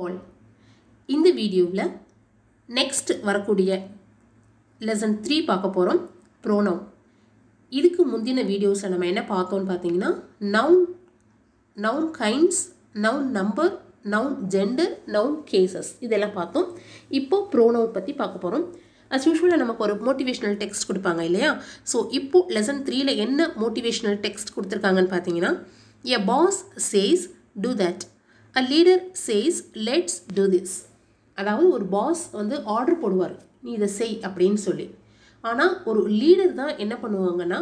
all. இந்த வீடியோவில் next வரக்கூடிய லெசன் 3 பார்க்க போகிறோம். ப்ரோனவுன். இதுக்கு முந்தின வீடியோஸில் நம்ம என்ன பார்த்தோம்னு பார்த்தீங்கன்னா noun kinds, noun number, noun gender, noun cases இதெல்லாம் பார்த்தோம். இப்போ ப்ரோனவுன் பற்றி பார்க்க போகிறோம். as usual நமக்கு ஒரு மோட்டிவேஷனல் டெக்ஸ்ட் கொடுப்பாங்க இல்லையா? ஸோ இப்போ லெசன் 3ல என்ன மோட்டிவேஷனல் டெக்ஸ்ட் கொடுத்துருக்காங்கன்னு பார்த்தீங்கன்னா, a boss says do that, a leader says let's do this. அதாவது ஒரு பாஸ் வந்து ஆர்டர் போடுவார், நீ இதை செய் அப்படின்னு சொல்லி. ஆனால் ஒரு லீடர் தான் என்ன பண்ணுவாங்கன்னா,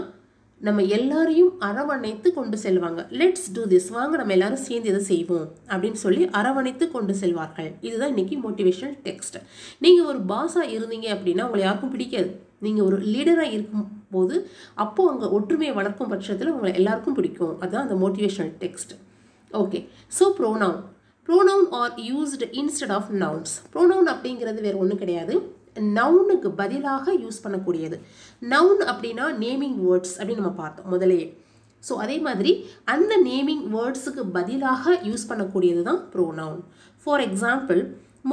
நம்ம எல்லாரையும் அரவணைத்து கொண்டு செல்வாங்க. லெட்ஸ் டூ திஸ், வாங்க நம்ம எல்லாரும் சேர்ந்து இதை செய்வோம் அப்படின்னு சொல்லி அரவணைத்து கொண்டு செல்வார்கள். இதுதான் இன்றைக்கி மோட்டிவேஷனல் டெக்ஸ்ட். நீங்கள் ஒரு பாஸாக இருந்தீங்க அப்படின்னா உங்களை யாருக்கும் பிடிக்காது. நீங்கள் ஒரு லீடராக இருக்கும்போது அப்போது அங்கே ஒற்றுமையை வளர்க்கும் பட்சத்தில் உங்களை எல்லாருக்கும் பிடிக்கும். அதுதான் அந்த motivational text. Okay, so pronoun are used instead of nouns. Pronoun அப்படிங்கிறது வேறு ஒன்றும் கிடையாது, நவுனுக்கு பதிலாக யூஸ் பண்ணக்கூடியது. நவுன் அப்படின்னா நேமிங் வேர்ட்ஸ் அப்படின்னு நம்ம பார்த்தோம் முதலையே. ஸோ அதே மாதிரி அந்த நேமிங் வேர்ட்ஸுக்கு பதிலாக யூஸ் பண்ணக்கூடியது தான் ப்ரோனவுன். ஃபார் எக்ஸாம்பிள்,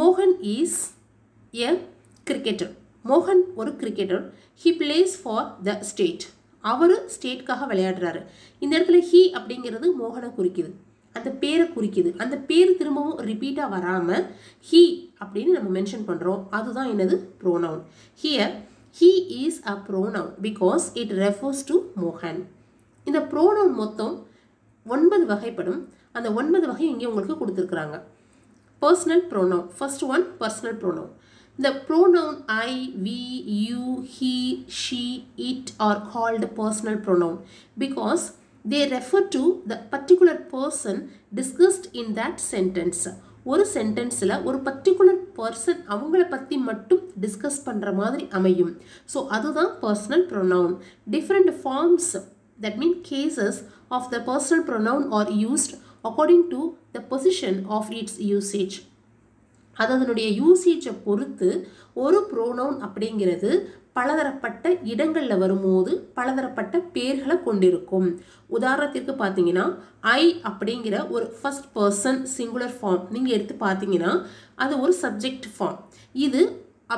மோகன் இஸ் எ கிரிக்கெட்டர். மோகன் ஒரு cricketer. He plays for the state. அவர் ஸ்டேட்காக விளையாடுறாரு. இந்த இடத்துல ஹி அப்படிங்கிறது மோகனை குறிக்குது, அந்த பேரை குறிக்குது. அந்த பேர் திரும்பவும் ரிப்பீட்டாக வராமல் ஹீ அப்படின்னு நம்ம மென்ஷன் பண்ணுறோம். அதுதான் என்னது? Pronoun. Here he is a pronoun because it refers to மோகன். இந்த ப்ரோனவுன் மொத்தம் 9 வகைப்படும். அந்த 9 வகை இங்கே உங்களுக்கு கொடுத்துருக்குறாங்க. Personal pronoun. First one personal pronoun. The pronoun I, we, you, he, she, it are called personal pronoun because they refer to the particular person discussed in that sentence. ஒரு சென்டென்ஸில் ஒரு பர்டிகுலர் பர்சன் அவங்கள பற்றி மட்டும் discuss பண்ணுற மாதிரி அமையும். So அதுதான் personal pronoun. Different forms, that mean cases of the personal pronoun are used according to the position of its usage. அது அதனுடைய யூசேஜை பொறுத்து ஒரு ப்ரோனவுன் அப்படிங்கிறது பலதரப்பட்ட இடங்களில் வரும்போது பலதரப்பட்ட பேர்களை கொண்டிருக்கும். உதாரணத்திற்கு பார்த்தீங்கன்னா, ஐ அப்படிங்கிற ஒரு ஃபர்ஸ்ட் பர்சன் சிங்குலர் ஃபார்ம் நீங்கள் எடுத்து பார்த்தீங்கன்னா அது ஒரு சப்ஜெக்ட் ஃபார்ம். இது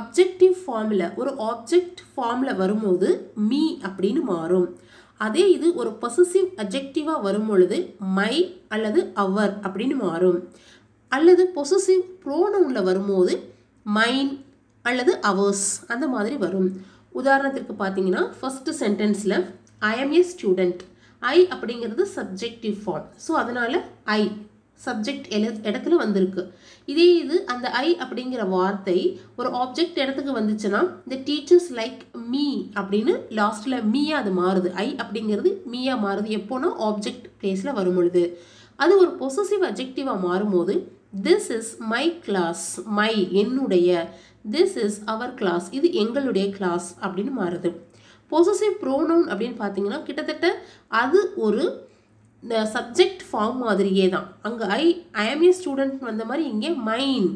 அப்ஜெக்டிவ் ஃபார்மில், ஒரு ஆப்ஜெக்ட் ஃபார்மில் வரும்போது மீ அப்படின்னு மாறும். அதே இது ஒரு பொசசிவ் அட்ஜெக்டிவாக வரும் பொழுது மை அல்லது அவர் அப்படின்னு மாறும். அல்லது பொசசிவ் ப்ரோனவுனில் வரும்போது மைன் அல்லது அவர்ஸ் அந்த மாதிரி வரும். உதாரணத்திற்கு பார்த்தீங்கன்னா, ஃபஸ்ட்டு சென்டென்ஸில் ஐ ஆம் ஏ ஸ்டூடெண்ட். ஐ அப்படிங்கிறது சப்ஜெக்டிவ் ஃபார்ம். ஸோ அதனால் ஐ சப்ஜெக்ட் இடத்துல வந்திருக்கு. இதே இது அந்த ஐ அப்படிங்கிற வார்த்தை ஒரு ஆப்ஜெக்ட் இடத்துக்கு வந்துச்சுன்னா இந்த டீச்சர்ஸ் லைக் மீ அப்படின்னு லாஸ்ட்டில் மீயா அது மாறுது. ஐ அப்படிங்கிறது மீயா மாறுது எப்போனா ஆப்ஜெக்ட் பிளேஸில் வரும் பொழுது. அது ஒரு பொசசிவ் அட்ஜெக்டிவாக மாறும்போது this is my class, my என்னுடைய, திஸ் இஸ் அவர் கிளாஸ் இது எங்களுடைய கிளாஸ் அப்படின்னு மாறுது. பொசசிவ் ப்ரோனவுன் அப்படின்னு பார்த்தீங்கன்னா கிட்டத்தட்ட அது ஒரு சப்ஜெக்ட் ஃபார்ம் மாதிரியே தான். அங்கே ஐ ஆம் ஏ ஸ்டூடெண்ட் வந்த மாதிரி இங்கே mine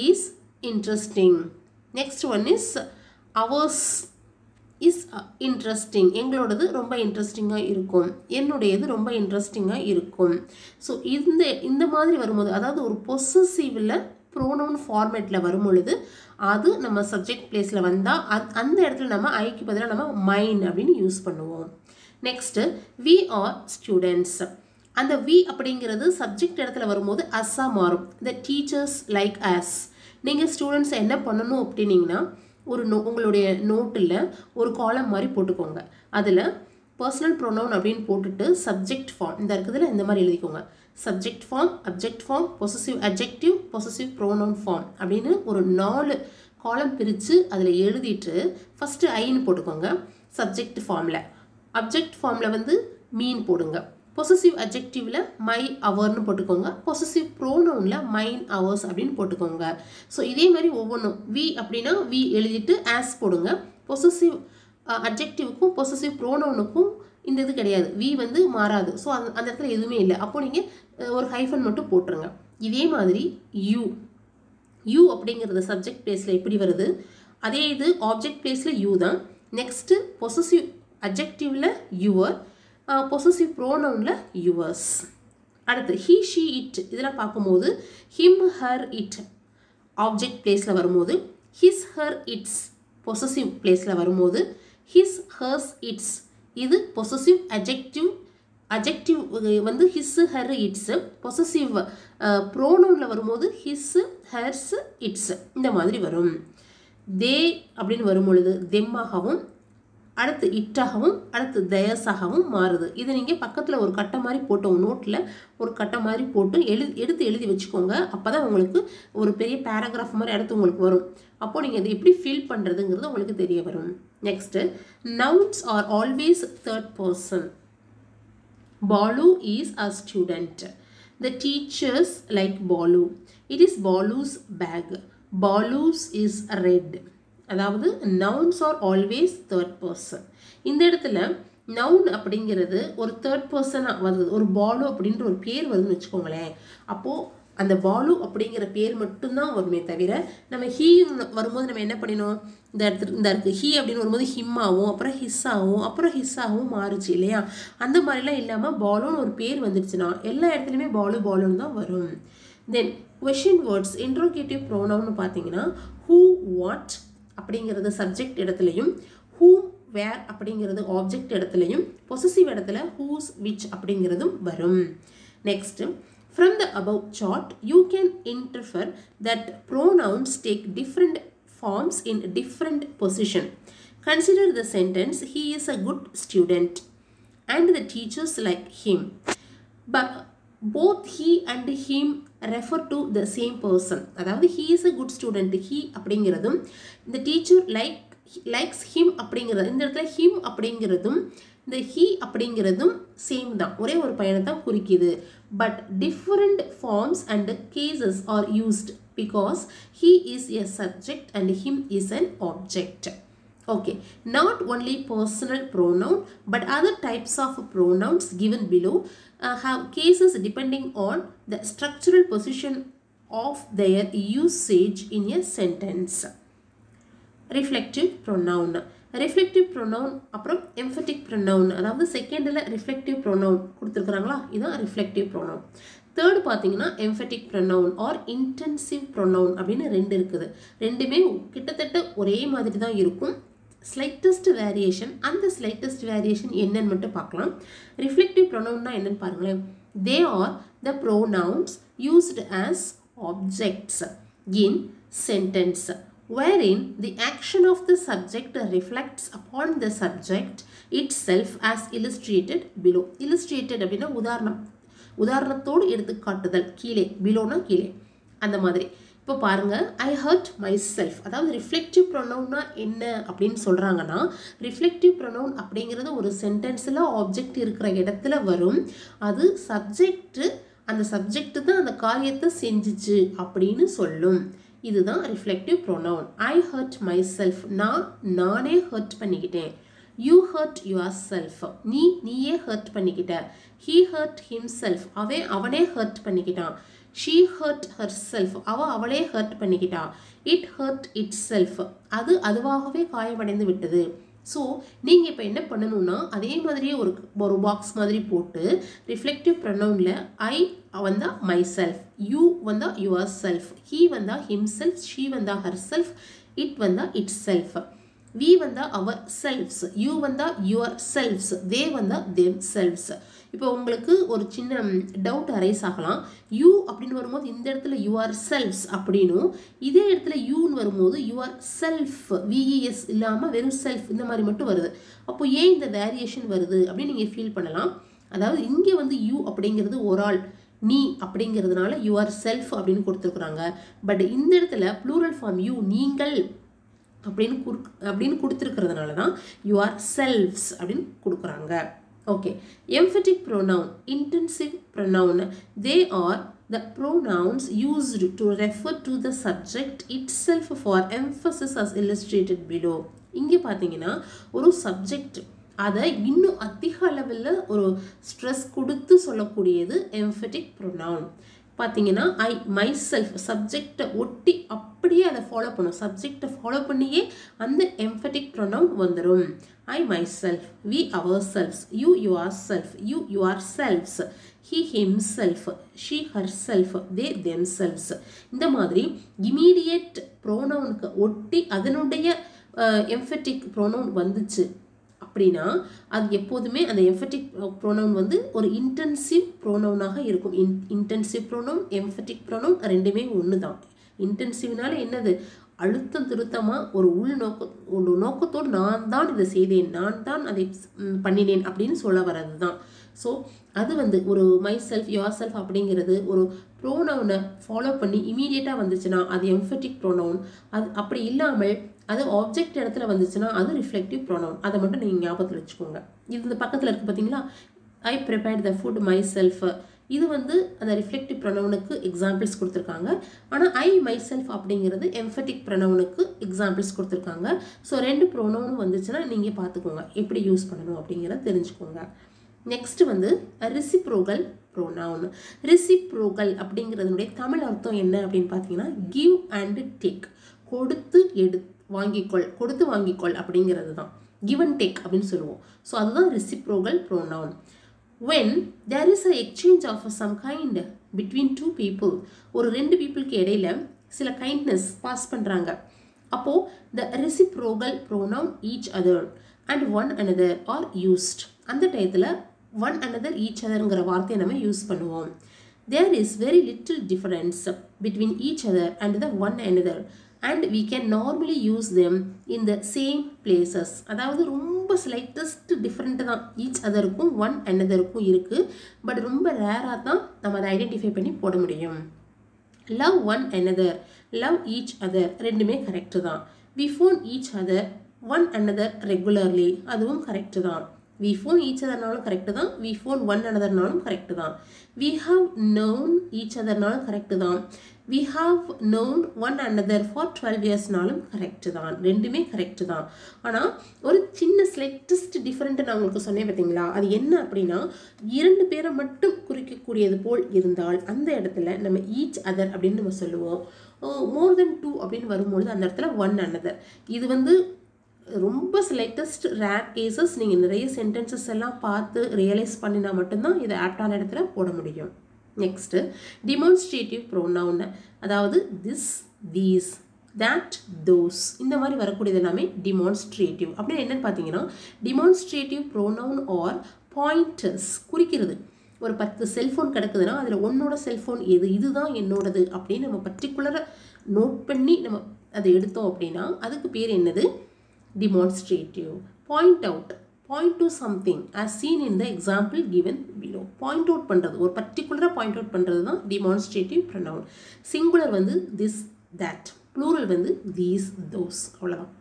is interesting. Next one is ours is interesting. எங்களோடது ரொம்ப இன்ட்ரெஸ்டிங்காக இருக்கும், என்னுடையது ரொம்ப இன்ட்ரெஸ்டிங்காக இருக்கும். ஸோ இந்த மாதிரி வரும்போது, அதாவது ஒரு பொசசிவில் ப்ரோனவுன் ஃபார்மேட்டில் வரும் பொழுது அது நம்ம சப்ஜெக்ட் பிளேஸில் வந்தால் அந்த இடத்துல நம்ம ஐக்கு பதிலாக நம்ம மைன் அப்படின்னு யூஸ் பண்ணுவோம். Next we are students. அந்த வி அப்படிங்கிறது சப்ஜெக்ட் இடத்துல வரும்போது அஸ்ஸாக மாறும். The teachers like us. நீங்கள் ஸ்டூடெண்ட்ஸ் என்ன பண்ணணும் அப்படின்னீங்கன்னா, உங்களுடைய நோட்டில் ஒரு காலம் மாதிரி போட்டுக்கோங்க. அதில் பர்சனல் ப்ரோனவுன் அப்படின்னு போட்டுட்டு சப்ஜெக்ட் ஃபார்ம் இந்த இருக்குதுல இந்த மாதிரி எழுதிக்கோங்க. Subject form, object form, possessive adjective, possessive pronoun form அப்படின்னு ஒரு 4 காலம் பிரித்து அதில் எழுதிட்டு ஃபஸ்ட்டு ஐன்னு போட்டுக்கோங்க சப்ஜெக்ட் ஃபார்மில். அப்ஜெக்ட் ஃபார்மில் வந்து மீன் போடுங்க. பொசசிவ் அட்ஜெக்டிவில் மை அவர்னு போட்டுக்கோங்க. பொசசிவ் ப்ரோனவுனில் மைன் அவர்ஸ் அப்படின்னு போட்டுக்கோங்க. ஸோ இதே மாதிரி ஒவ்வொன்றும் வி அப்படின்னா வி எழுதிட்டு ஆஸ் போடுங்க. பொசசிவ் அட்ஜெக்டிவுக்கும் பொசசிவ் ப்ரோனவுனுக்கும் இந்த இது கிடையாது, வி வந்து மாறாது. ஸோ அந்த இடத்துல எதுவுமே இல்லை. அப்போ நீங்கள் ஒரு ஹைஃபன் மட்டும் போட்டுருங்க. இதே மாதிரி யூ அப்படிங்கிறது சப்ஜெக்ட் பிளேஸில் எப்படி வருது, அதே இது ஆப்ஜெக்ட் பிளேஸில் யூ தான். நெக்ஸ்ட்டு பொசசிவ் அட்ஜெக்டிவில் யுவர், பொசசிவ் ப்ரோனவுனில் யுவர்ஸ். அடுத்து he she it இதெல்லாம் பார்க்கும்போது him her it ஆப்ஜெக்ட் பிளேஸில் வரும்போது his her its பொசசிவ் பிளேஸில் வரும்போது his hers its இது பொசசிவ் அஜெக்டிவ் வந்து his her its பொசசிவ் ப்ரோனவுனில் வரும்போது his hers its இந்த மாதிரி வரும். they அப்படின்னு வரும்பொழுது தெம்மாகவும் அடுத்து இட்டாகவும் அடுத்து தயசாகவும் மாறுது. இது நீங்கள் பக்கத்தில் ஒரு கட்டை மாதிரி போட்டு நோட்டில் ஒரு கட்டை மாதிரி போட்டு எடுத்து எழுதி வச்சுக்கோங்க. அப்போ தான் உங்களுக்கு ஒரு பெரிய பேராகிராஃப் மாதிரி அடுத்து உங்களுக்கு வரும். அப்போது நீங்கள் அதை எப்படி ஃபீல் பண்ணுறதுங்கிறது உங்களுக்கு தெரிய வரும். Next nouns are always third person. Balu is a student. The teachers like Balu. It is Balu's bag. Balu's is red. அதாவது nouns are always third person. இந்த இடத்துல noun அப்படிங்கிறது ஒரு தேர்ட் பர்சனாக வருது. ஒரு பாலு அப்படின்ற ஒரு பேர் வருதுன்னு வச்சுக்கோங்களேன். அப்போது அந்த பாலு அப்படிங்கிற பேர் மட்டும்தான் வருமே தவிர நம்ம ஹீ வரும்போது நம்ம என்ன பண்ணினோம், இந்த இருக்குது ஹீ அப்படின்னு வரும்போது ஹிம்மாவும் அப்புறம் ஹிஸ்ஸாவும் அப்புறம் ஹிஸ்ஸாவும் மாறுச்சு இல்லையா. அந்த மாதிரிலாம் இல்லாமல் பாலுன்னு ஒரு பேர் வந்துடுச்சுன்னா எல்லா இடத்துலையுமே பாலுன்னு தான் வரும். தென் கொஷின் வேர்ட்ஸ் இன்ட்ரோகேட்டிவ் ப்ரோனவுன்னு பார்த்தீங்கன்னா who what அப்படிங்கிறது சப்ஜெக்ட் இடத்துலையும் whom where அப்படிங்கிறது ஆப்ஜெக்ட் இடத்துலையும் பொசசிவ் இடத்துல whose which அப்படிங்கிறதும் வரும். Next from the above chart you can infer that pronouns take different forms in different position. Consider the sentence he is a good student and the teachers like him. But both he and him refer to the same person. அதாவது he is a good student he அப்படிங்கிறதும் the teacher likes him அப்படிங்கிறது இந்த இடத்துல him அப்படிங்கிறதும் இந்த he அப்படிங்கிறதும் same தான், ஒரே ஒரு பையனை தான் குறிக்குது. But different forms and cases are used because he is a subject and him is an object. Okay, not only personal pronoun but other types of pronouns given below have cases depending on the structural position of their usage in a sentence. Reflective pronoun. Reflective pronoun அப்புறம் emphatic pronoun, அதாவது செகண்டில் reflective pronoun கொடுத்துருக்குறாங்களா, இதுதான் reflective pronoun. Third பார்த்தீங்கன்னா emphatic pronoun or intensive pronoun அப்படின்னு ரெண்டு இருக்குது. ரெண்டுமே கிட்டத்தட்ட ஒரே மாதிரி தான் இருக்கும். ஸ்லைட்டஸ்ட் வேரியேஷன், அந்த ஸ்லைட்டஸ்ட் வேரியேஷன் என்னன்னு மட்டும் பார்க்கலாம். ரிஃப்ளெக்டிவ் ப்ரொனவுன்னா என்னன்னு பாருங்களேன். They are the pronouns used as objects in sentence wherein the action of the subject reflects upon the subject itself as illustrated below. Illustrated அப்படின்னா உதாரணத்தோடு எடுத்து காட்டுதல், கீழே பிலோனா கீழே அந்த மாதிரி. இப்போ பாருங்க, ஐ ஹர்ட் மை செல்ஃப், அதாவது ரிஃப்ளெக்டிவ் ப்ரொனவுன்னா என்ன அப்படின்னு சொல்கிறாங்கன்னா, ரிஃப்ளெக்டிவ் ப்ரொனவுன் அப்படிங்கிறது ஒரு சென்டென்ஸில் ஆப்ஜெக்ட் இருக்கிற இடத்துல வரும். அது சப்ஜெக்டு, அந்த சப்ஜெக்டு தான் அந்த காரியத்தை செஞ்சிச்சு அப்படின்னு சொல்லும். இதுதான் reflexive pronoun. I hurt myself, நானே ஹர்ட் பண்ணிக்கிட்டேன். யூ ஹர்ட் யுவர் செல்ஃப், நீயே ஹர்ட் பண்ணிக்கிட்ட. ஹீ ஹர்ட் ஹிம்செல்ஃப், அவனே ஹர்ட் பண்ணிக்கிட்டான். ஷீ ஹர்ட் ஹர் செல்ஃப், அவளே ஹர்ட் பண்ணிக்கிட்டா. இட் ஹர்ட் இட் செல்ஃப், அதுவாகவே காயமடைந்து விட்டது. ஸோ நீங்கள் இப்போ என்ன பண்ணணும்னா, அதே மாதிரியே ஒரு பாக்ஸ் மாதிரி போட்டு ரிஃப்ளெக்டிவ் ப்ரொனவுனில் ஐ வந்தா மை செல்ஃப், யூ வந்தா யுவர் செல்ஃப், ஹீ வந்தா ஹிம்செல்ஃப், ஷீ வந்தா ஹர் செல்ஃப், இட் வந்தா இட் செல்ஃப், வி வந்தா அவர் செல்ஃப்ஸ், யூ வந்தா யுவர் செல்ஃப்ஸ், தே வந்தா தேம் செல்ஃப்ஸ். இப்போ உங்களுக்கு ஒரு சின்ன டவுட் அரைஸ் ஆகலாம். யூ அப்படின்னு வரும்போது இந்த இடத்துல யுவர் செல்ஃப்ஸ் அப்படின்னும், இதே இடத்துல யூன்னு வரும்போது யுவர் செல்ஃப் விஇஎஸ் இல்லாமல் வெறும் செல்ஃப் இந்த மாதிரி மட்டும் வருது. அப்போ ஏன் இந்த வேரியேஷன் வருது அப்படின்னு நீங்கள் ஃபீல் பண்ணலாம். அதாவது இங்கே வந்து யூ அப்படிங்கிறது ஒரு ஆள், நீ அப்படிங்கிறதுனால யுவர் செல்ஃப் அப்படின்னு கொடுத்துருக்குறாங்க. பட் இந்த இடத்துல ப்ளூரல் ஃபார்ம் யூ, நீங்கள் அப்படின்னு கொடுத்துருக்கிறதுனால தான் யுவர் செல்ஃப்ஸ் அப்படின்னு கொடுக்குறாங்க. Okay, emphatic pronoun, intensive pronoun, they are the pronouns used to refer to the subject itself for emphasis as illustrated below. இங்கே பார்த்தீங்கன்னா ஒரு சப்ஜெக்ட், அதை இன்னும் அதிக அளவில் ஒரு ஸ்ட்ரெஸ் கொடுத்து சொல்லக்கூடியது emphatic pronoun. பார்த்தீங்கன்னா ஐ மை செல்ஃப் சப்ஜெக்டை ஒட்டி அப்படியே அதை ஃபாலோ பண்ணும். சப்ஜெக்டை ஃபாலோ பண்ணியே அந்த எம்ஃபட்டிக் ப்ரொனவுன் வந்துடும். I myself, we ourselves, you yourself, you yourselves, he himself, she herself, they themselves. இந்த மாதிரி இமீடியட் ப்ரோனவுனுக்கு ஒட்டி அதனுடைய எம்ஃபட்டிக் ப்ரோனவுன் வந்துச்சு அப்படின்னா அது எப்போதுமே அந்த எம்ஃபட்டிக் ப்ரோனவுன் வந்து ஒரு இன்டென்சிவ் ப்ரோனவுனாக இருக்கும். இன்டென்சிவ் ப்ரோனவுன் எம்ஃபட்டிக் ப்ரோனவுன் ரெண்டுமே ஒன்று தான். இன்டென்சிவ்னால என்னது, அழுத்தம் திருத்தமாக ஒரு நோக்கத்தோடு நான் தான் இதை செய்தேன், நான் தான் அதை பண்ணினேன் அப்படின்னு சொல்ல வர்றது தான். ஸோ அது வந்து ஒரு மை செல்ஃப், யுவர் செல்ஃப் அப்படிங்கிறது ஒரு ப்ரோனவுனை ஃபாலோ பண்ணி இமீடியட்டாக வந்துச்சுன்னா அது எம்ஃபட்டிக் ப்ரோனவுன். அது அப்படி இல்லாமல் அது ஆப்ஜெக்ட் இடத்துல வந்துச்சுன்னா அது ரிஃப்ளெக்டிவ் ப்ரோனவுன். அதை மட்டும் நீங்கள் ஞாபகத்தில் வச்சுக்கோங்க. இது இந்த பக்கத்தில் இருக்குது பார்த்தீங்களா, I prepared the food myself. இது வந்து அந்த ரிஃப்ளெக்டிவ் ப்ரொனவுனுக்கு எக்ஸாம்பிள்ஸ் கொடுத்துருக்காங்க. ஆனால் ஐ மை செல்ஃப் அப்படிங்கிறது எம்ஃபட்டிக் ப்ரொனவுனுக்கு எக்ஸாம்பிள்ஸ் கொடுத்துருக்காங்க. ஸோ ரெண்டு ப்ரோனவுனும் வந்துச்சுன்னா நீங்கள் பார்த்துக்கோங்க எப்படி யூஸ் பண்ணணும் அப்படிங்கிறத தெரிஞ்சுக்கோங்க. நெக்ஸ்ட் வந்து ரெசிப்ரோகல் ப்ரோனவுன். ரெசிப்ரோகல் அப்படிங்கிறதுனுடைய தமிழ் அர்த்தம் என்ன அப்படின்னு பார்த்தீங்கன்னா கிவ் அண்ட் டேக், கொடுத்து வாங்கிக்கொள், கொடுத்து வாங்கிக்கொள் அப்படிங்கிறது தான் கிவ் அண்ட் டேக் அப்படின்னு சொல்லுவோம். ஸோ அதுதான் reciprocal pronoun. when there is a exchange of some kind between two people, ஒரு ரெண்டு பீப்புளுக்கு இடையில சில கைண்ட்னஸ் பாஸ் பண்ணுறாங்க, அப்போது the reciprocal pronoun each other and one another are used. அந்த டயத்தில் one another each otherங்கிற வார்த்தையை நம்ம யூஸ் பண்ணுவோம். there is very little difference between each other and the one another and we can normally use them in the same places. அதாவது ரொம்ப slightest different தான் each அதருக்கும் one அனதருக்கும் இருக்குது. But ரொம்ப ரேராக தான் நம்ம அதை ஐடென்டிஃபை பண்ணி போட முடியும். Love one another, love each other ரெண்டுமே கரெக்டு தான். We phone each other one another regularly, அதுவும் கரெக்டு தான். வி ஃபோன் ஈச் அதர்னாலும் கரெக்டு தான், வி ஃபோன் ஒன் அனதர்னாலும் கரெக்டு தான். வி ஹாவ் நோன் ஈச் அதர்னாலும் கரெக்டு தான். we have known one another for 12 yearsனாலும் கரெக்டு தான். ரெண்டுமே கரெக்டு தான். ஆனால் ஒரு சின்ன ஸ்லைட்டஸ்ட் டிஃப்ரெண்ட் நான் உங்களுக்கு சொன்னேன் பார்த்தீங்களா, அது என்ன அப்படின்னா இரண்டு பேரை மட்டும் குறிக்கக்கூடியது போல் இருந்தால் அந்த இடத்துல நம்ம ஈச் அதர் அப்படின்னு நம்ம சொல்லுவோம். மோர் தென் டூ அப்படின்னு வரும்பொழுது அந்த இடத்துல ஒன் அனதர். இது வந்து ரொம்ப ஸ்லைட்டஸ்ட் ரேர் கேசஸ். நீங்கள் நிறைய சென்டென்சஸ் எல்லாம் பார்த்து ரியலைஸ் பண்ணினா மட்டும்தான் இதை ஆப்டான இடத்துல போட முடியும். நெக்ஸ்ட்டு டிமான்ஸ்ட்ரேட்டிவ் ப்ரோனவுன், அதாவது திஸ், தீஸ், தட், தோஸ் இந்த மாதிரி வரக்கூடியது எல்லாமே டிமான்ஸ்ட்ரேட்டிவ். அப்படின்னு என்னென்னு பார்த்தீங்கன்னா டிமான்ஸ்ட்ரேட்டிவ் ப்ரோனவுன் ஆர் பாயிண்டர்ஸ், குறிக்கிறது. ஒரு 10 செல்ஃபோன் கிடக்குதுன்னா அதில் உன்னோட செல்ஃபோன் எது, இதுதான் என்னோடது அப்படின்னு நம்ம பர்டிகுலராக நோட் பண்ணி நம்ம அதை எடுத்தோம் அப்படின்னா அதுக்கு பேர் என்னது, demonstrative. Point out, point to something as seen in the example given below. point out பண்ணுறது, ஒரு பர்டிகுலராக பாயிண்ட் அவுட் பண்ணுறது தான் டிமான்ஸ்ட்ரேட்டிவ் ப்ரொனவுன். சிங்குலர் வந்து திஸ், தட், ப்ளூரல் வந்து தீஸ், தோஸ், அவ்வளோதான்.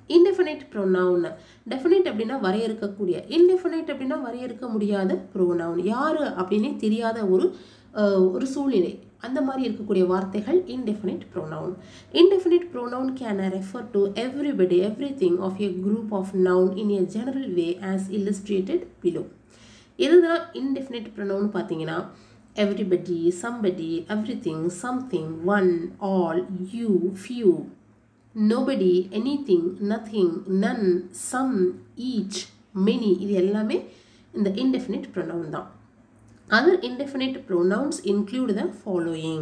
இன்டெஃபினைட் ப்ரொனவுன், டெஃபினைட் அப்படின்னா வரையறுக்கக்கூடிய, இன்டெஃபினைட் அப்படின்னா வரையறுக்க முடியாத ப்ரோனவுன், யார் அப்படின்னே தெரியாத ஒரு சூழ்நிலை, அந்த மாதிரி இருக்கக்கூடிய வார்த்தைகள் indefinite pronoun. Indefinite pronoun can refer to everybody, everything of a group of noun in a general way as illustrated below. இதுதான் indefinite pronoun பார்த்தீங்கன்னா everybody, somebody, everything, something, one, all, you, few, nobody, anything, nothing, none, some, each, many, இது எல்லாமே இந்த indefinite pronoun தான். Other indefinite pronouns include the following: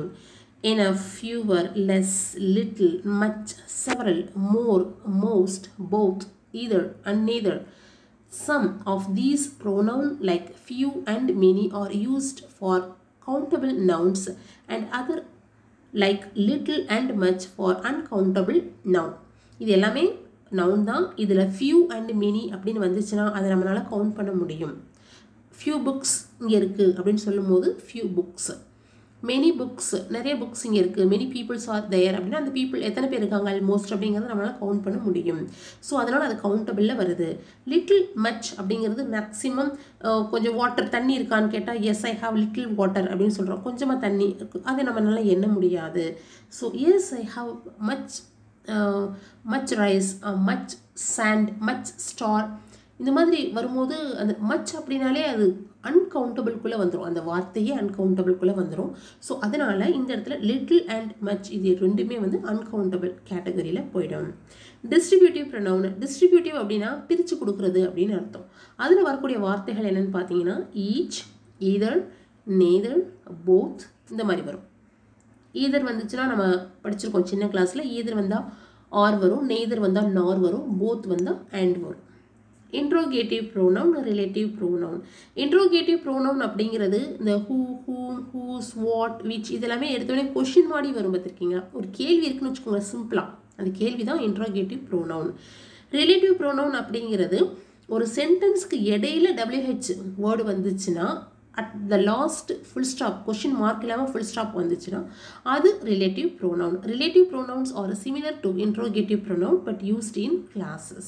enough, fewer, less, little, much, several, more, most, both, either, and neither. Some of these pronouns like few and many are used for countable nouns and other like little and much for uncountable noun. இது எல்லாமே noun தான். இதில் few and many அப்படின்னு வந்துச்சுன்னா அதை நம்மளால் count பண்ண முடியும். few books இங்கே இருக்குது அப்படின்னு சொல்லும் போது few books. many books, நிறைய புக்ஸ் இங்கே இருக்குது. many peoples are there அப்படின்னா அந்த people எத்தனை பேர் இருக்காங்க, ஆல்மோஸ்ட் அப்படிங்கிறத நம்மளால் கவுண்ட் பண்ண முடியும். ஸோ அதனால் அது கவுண்டபிளில் வருது. லிட்டில் மச் அப்படிங்கிறது மேக்ஸிமம் கொஞ்சம் வாட்டர், தண்ணி இருக்கான்னு கேட்டால் yes I have little water அப்படின்னு சொல்கிறோம். கொஞ்சமாக தண்ணி இருக்குது, அதை நம்மளால எண்ண முடியாது. So yes I have much, much rice, much sand, much star, இந்த மாதிரி வரும்போது அந்த மச் அப்படின்னாலே அது அன்கவுண்டபிள்குள்ளே வந்துடும், அந்த வார்த்தையே அன்கவுண்டபிள்குள்ளே வந்துடும். ஸோ அதனால் இந்த இடத்துல லிட்டில் அண்ட் மச் இது ரெண்டுமே வந்து அன்கவுண்டபிள் கேட்டகரியில் போயிடும். டிஸ்ட்ரிபியூட்டிவ் ப்ரொனவுன், டிஸ்ட்ரிபியூட்டிவ் அப்படின்னா பிரித்து கொடுக்குறது அப்படின்னு அர்த்தம். அதில் வரக்கூடிய வார்த்தைகள் என்னென்னு பார்த்தீங்கன்னா ஈச், ஈதர், நேதர், போத் இந்த மாதிரி வரும். ஈதர் வந்துச்சுன்னா நம்ம படிச்சிருக்கோம் சின்ன கிளாஸில், ஈதர் வந்தால் ஆர் வரும், நேதர் வந்தால் நார் வரும், போத் வந்தால் அண்ட் வரும். Interrogative pronoun, relative pronoun. Interrogative pronoun அப்படிங்கிறது இந்த who, whom, whose, what, which இதெல்லாமே எடுத்தோடனே கொஷின் மாதிரி வரும் பார்த்துருக்கீங்க. ஒரு கேள்வி இருக்குன்னு வச்சுக்கோங்க சிம்பிளாக, அந்த கேள்வி தான் இன்ட்ரோகேட்டிவ் ப்ரோனவுன். ரிலேட்டிவ் ப்ரோனவுன் அப்படிங்கிறது ஒரு சென்டென்ஸ்க்கு இடையில WH வேர்டு வந்துச்சுன்னா at the last full stop, question mark இல்லாமல் full stop வந்துச்சுன்னா அது relative pronoun. Relative pronouns are similar to interrogative pronoun but used in classes.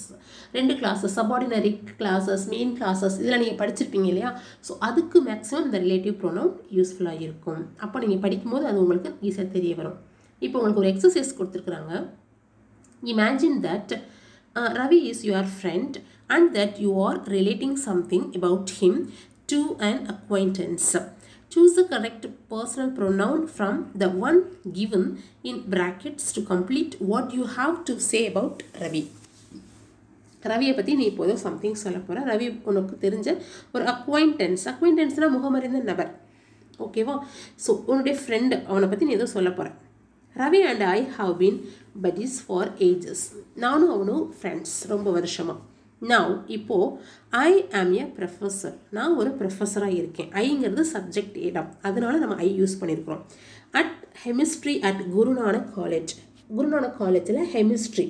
ரெண்டு classes, subordinary classes, main classes இதெல்லாம் நீங்கள் படிச்சிருப்பீங்க இல்லையா? ஸோ அதுக்கு மேக்ஸிமம் இந்த ரிலேட்டிவ் ப்ரோனவுன் யூஸ்ஃபுல்லாக இருக்கும். அப்போ நீங்கள் படிக்கும்போது அது உங்களுக்கு ஈஸியாக தெரிய வரும். இப்போ உங்களுக்கு ஒரு எக்ஸசைஸ் கொடுத்துருக்குறாங்க. Imagine that Ravi is your friend and that you are relating something about him to an acquaintance. Choose the correct personal pronoun from the one given in brackets to complete what you have to say about Ravi. ரவியை பற்றி நீ இப்போதோ something சொல்ல போகிற. ரவி உனக்கு தெரிஞ்ச ஒரு அக்வைண்டன்ஸ்னால் முகமறிந்த நபர், ஓகேவா? ஸோ உன்னுடைய ஃப்ரெண்டு, அவனை பற்றி நீ ஏதோ சொல்ல போகிற. Ravi and I have been buddies for ages. நானும் அவனும் ஃப்ரெண்ட்ஸ் ரொம்ப வருஷமாக. நவ் இப்போது ஐ ஆம் ஏ ப்ரொஃபஸர், நான் ஒரு ப்ரொஃபஸராக இருக்கேன். ஐங்கிறது சப்ஜெக்ட் இடம், அதனால நம்ம ஐ யூஸ் பண்ணியிருக்கிறோம். At chemistry at Guru Nanak college, Guru Nanak காலேஜில் ஹெமிஸ்ட்ரி